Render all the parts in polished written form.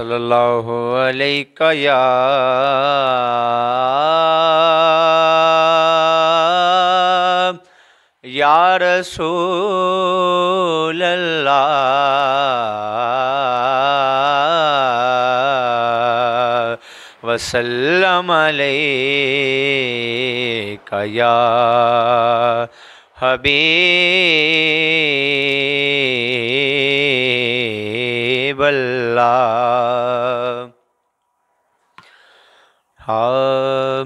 सल्लल्लाहु अलैका या रसूल अल्लाह वसल्लम अलैका या हबीब अल्लाह। हाँ,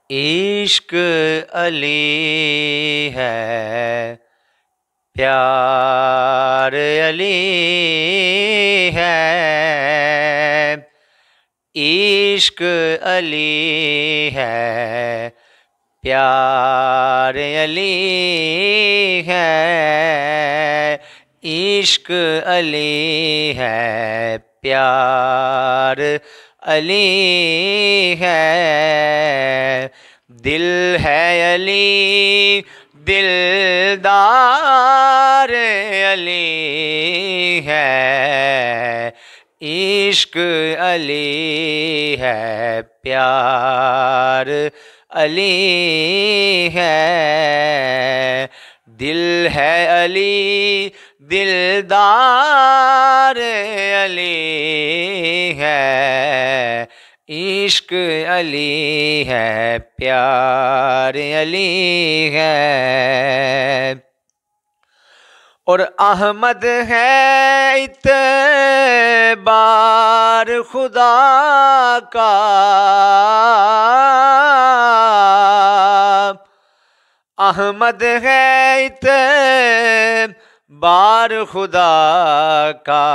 इश्क अली है, प्यार अली है, इश्क अली है, प्यार अली है, इश्क अली है, प्यार अली है, दिल है अली दिलदार अली है, इश्क अली है, प्यार अली है, दिल है अली दिलदार अली है, इश्क अली है, प्यार अली है। और अहमद है इत्बार खुदा का, अहमद है इत्बार खुदा का,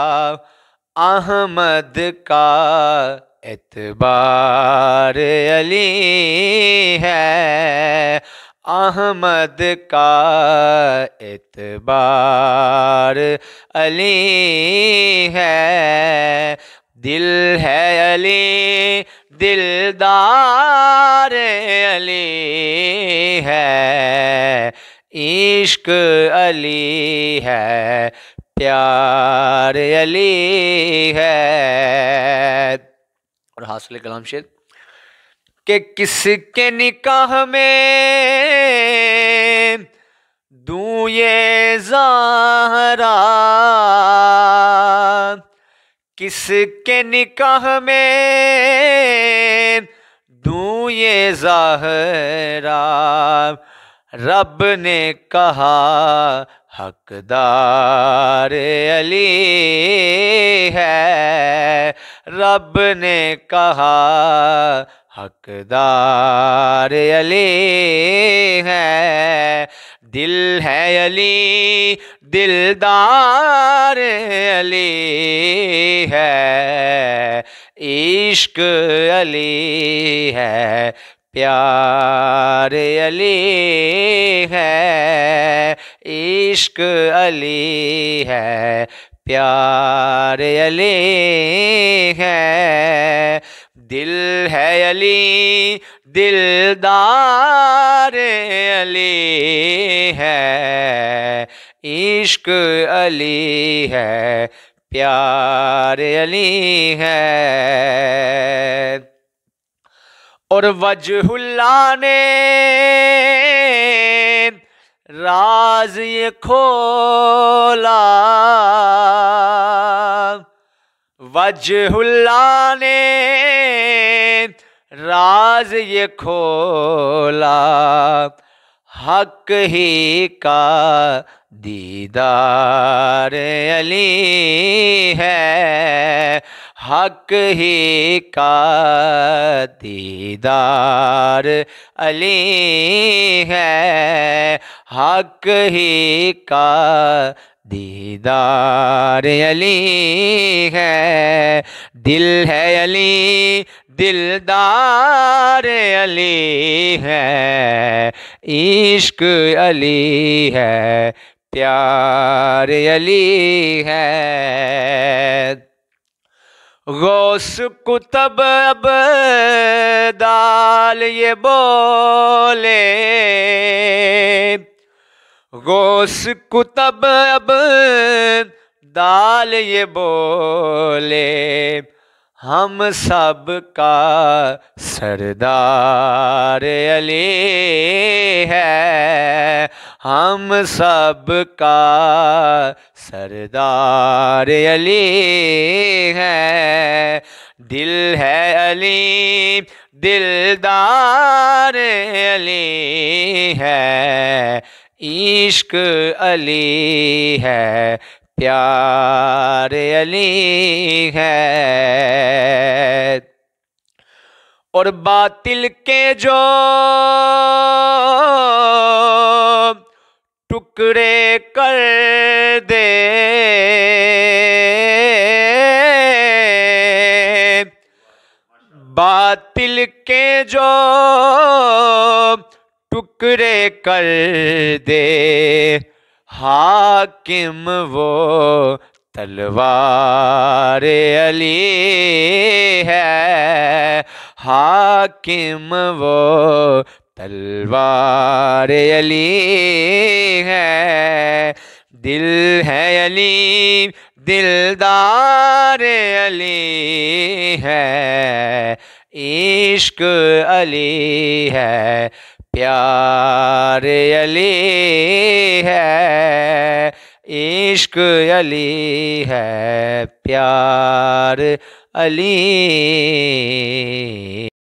अहमद का एतबार अली है, अहमद का एतबार अली है, दिल है अली दिलदार अली है, इश्क अली है, प्यार अली है। और हासिल कलाम शेर के किसके निकाह में दूं ये ज़हरा, किसके निकाह में दूं ये ज़हरा, रब ने कहा हकदार अली है, रब ने कहा हकदार अली है, दिल है अली दिलदार अली है, इश्क अली है, प्यार अली है, इश्क अली है, प्यार अली है, दिल है अली दिलदार अली है, इश्क अली है, प्यार अली है। और वजहुल्लाह ने राज ये खोला, वजहुल्लाह ने राज ये खोला, हक ही का दीदार अली है, हक ही का दीदार अली है, हक ही का दीदार अली है, दिल है अली दिलदार अली है, इश्क अली है, प्यार अली है। गौस कुतब अब्दाल ये बोले, गौस कुतब अब दाल ये बोले हम सब का सरदार अली है, हम सब का सरदार अली है। दिल है अली दिलदार अली है, इश्क अली है प्यार अली है। और बातिल के जो टुकड़े कर दे, बातिल के जो टुकड़े कर दे, हाकिम वो तलवार अली है, हाकिम वो तलवार अली है। दिल है अली दिलदार अली है, इश्क अली है प्यार अली है, इश्क अली है प्यार अली।